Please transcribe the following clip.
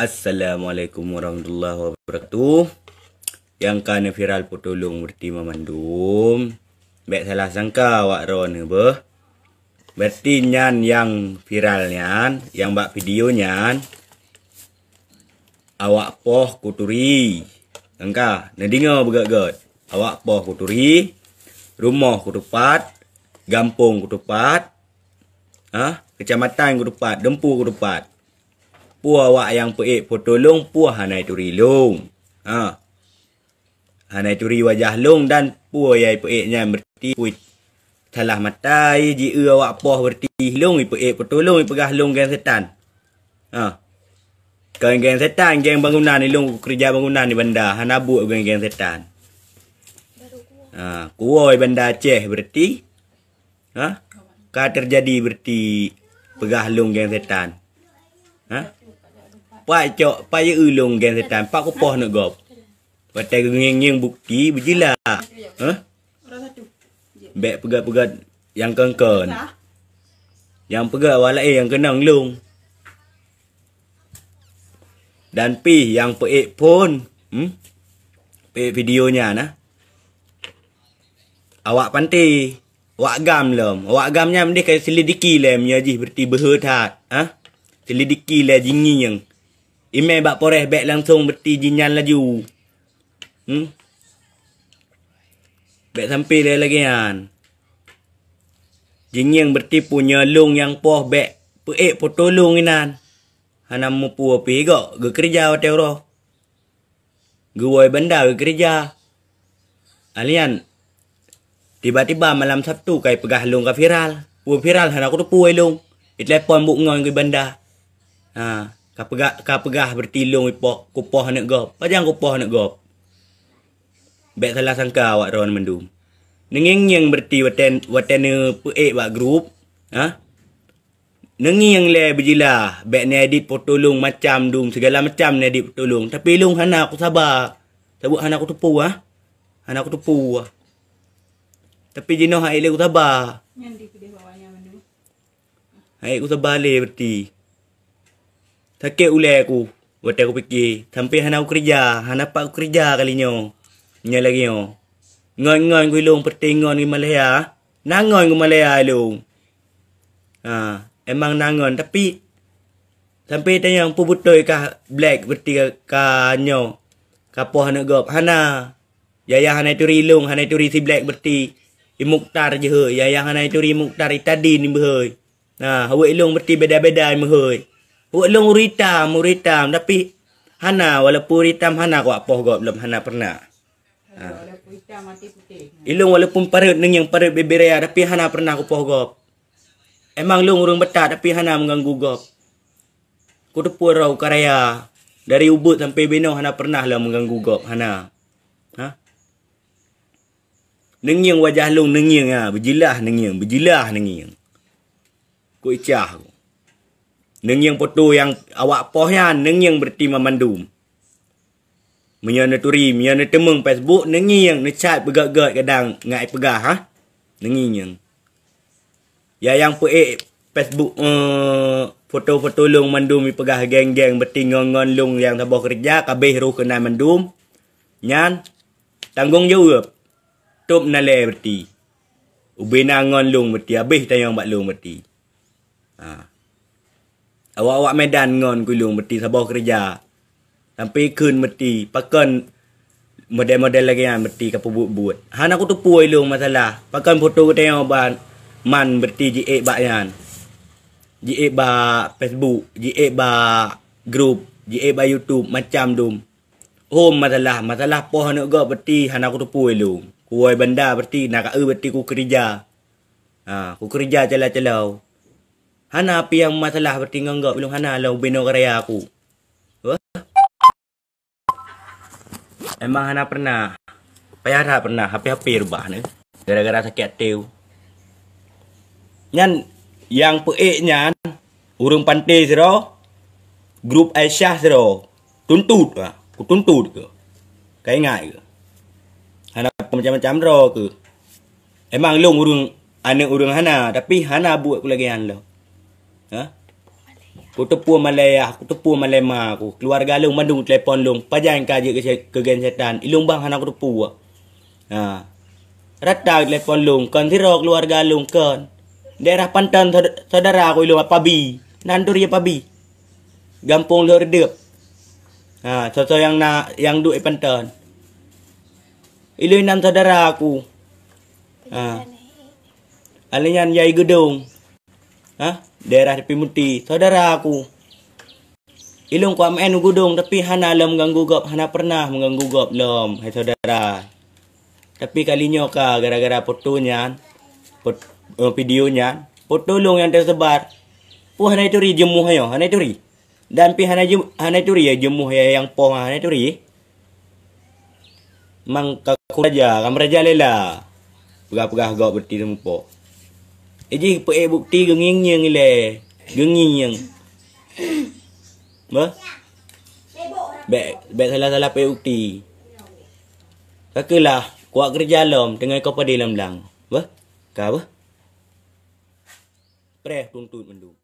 Assalamualaikum warahmatullahi wabarakatuh. Yang kana viral potolong berti memandum. Baik salah sangka awak ron be. Berti nyan yang viral nyan, yang bak video nyan. Awak poh kuturi. Sangka, nadinga begat-gat. Awak poh kuturi. Rumah kutupat. Gampung kutupat. Kecamatan kutupat, Dempu kutupat. Puah awak yang peik potolong, puah hanai turi long. Hanai turi wajah long dan puah yai peiknya berti puit. Salah matai ji awak poh berti long i peik potolong i pegah long geng setan. Geng setan, geng bangunan ni long kerja bangunan ni benda, hana buat geng setan. Kuoi benda Aceh berti. Ka terjadi berti pegah long geng setan. Pak cok, pak ye ulung geng setan, pak ko poh nak gop. Patai ngeng bukti berjila. Bek pegat-pegat yang kengkon. Yang pegat walai yang kenang lung. Dan pi yang peik pun, peik videonya nah. Awak pantai, awak gam lem. Awak gamnya mendek kaya selidiki lem nyajih berti berhuthat, selidiki le jingi yang ime bak poreh bek langsung berti jinyan laju. Bek sampai le lagi kan. Jingi yang berti punya long yang poh bek peik potolong inan. Hana mupu api gak ge kerja hotel roh. Guoi benda ge kerja. Alian tiba-tiba malam Sabtu kai pegah long ka viral. Pu viral hana aku tu puai long. I telefon buk ngon ge benda. Ka pegah bertilung ipok kupoh nak gop. Pajang kupoh nak gop. Bek salah sangka awak ron mendum. Nengeng yang berti waten peik bak grup. Nengeng le berjila. Bek ni edit potolong macam dum. Segala macam ni edit potolong. Tapi long hana aku sabar. Sebut hana aku tupu Hana aku tupu Tapi jenuh hai le aku sabar. Hai aku sabar le berti. Sakit ulai aku. Buat aku fikir. Sampai hana aku kerja. Hana pak aku kerja kalinya. Nya lagi yo. Ngon-ngon ku ilung pertingon di Malaya. Nangon ku Malaya ilung. Emang nangon. Tapi sampai tanya yang pubutoi kah black berti kah nyo. Kapoh nak gop. Hana. Yaya hana turi ilung. Hana turi si black berti. I Mukhtar je he. Yaya hana turi Mukhtar i tadi ni behoi. Hawa ilung berti beda-beda ni behoi. Buat long uritam. Tapi hana walaupun uritam hana kau apoh gop belum hana pernah. Ilung walaupun parut yang parut beberea tapi hana pernah aku poh gop. Emang long urung betat tapi hana mengganggu gop. Ku tepu rau karaya dari Ubud sampai Benau hana pernah lah mengganggu gop hana. Nengyeng wajah long nengyeng berjilah nengyeng. Ku icah aku. Nengyeng foto yang awak poh yan, nengyeng berti memandum. Menyana turi, menyana temeng Facebook, nengyeng nechat begat-gat kadang ngai pegah nengyeng. Ya yang peik Facebook foto-foto long mandum i pegah geng-geng berti ngon-ngon long yang tabah kerja kabeh roh kena mandum. Nyan tanggung jawab. Top nale berti. Ubena ngon long berti habis tayang bak long berti. Awak-awak Medan ngon kulung berti sabah kerja. Sampai kun berti. Pakan model-model lagi yang berti kapal buat. Hana aku tupu ilung masalah. Pakan foto ku tengok ban. Man berti jiek bak yan. Jiek bak Facebook. Jiek bak grup. Jiek bak YouTube. Macam dum. Masalah poh nak gak berti. Hana aku tupu ilung. Kuai benda berti. Nak berti ku kerja. Ku kerja celau-celau. Hana api yang masalah bertinggal enggak belum hana lah beno karya aku. Emang hana pernah. Payah tak pernah hapi-hapi rubah ni. Gara-gara sakit hati. Nyan yang peik nyan urung pantai siro. Grup Aisyah siro. Tuntut lah. Ku tuntut ke. Kau ingat ke? Hana macam-macam ro ke. Emang long urung anak urung hana tapi hana buat ku lagi han lo. Ku tepu Malaya, ku tepu Malema aku. Keluarga long mandung telefon long. Pajan kaji ke gen setan. Ilung bang hana ku tepu. Ha. Rata telefon long. Kan tiro keluarga long kan. Daerah Pantan saudara aku ilung Pabi. Nandur ya Pabi. Gampung lo redep. Ha, so yang duk Pantan. Ilung nan saudara aku. Ha. Alinyan Yai Gedung. Ha? Daerah tepi Muti, saudara aku. Ilung ku amen gudung tapi hana lam mengganggu gop, hana pernah mengganggu gop lom, hai saudara. Tapi kalinya ka gara-gara fotonya, videonya, foto long yang tersebar. Pu hana itu ri jemuh ayo, hana itu ri. Dan pi hana itu ri ya jemuh ya yang po hana itu ri. Mang kaku raja, kam raja lela. Pegah-pegah gop berti tempo. Eji pe bukti genging yang ile. Genging yang. Ba? Be salah-salah pe bukti. Kakelah kuat kerja lom dengan kau pada lam lang. Ba? Ka ba? Preh tuntut mendung.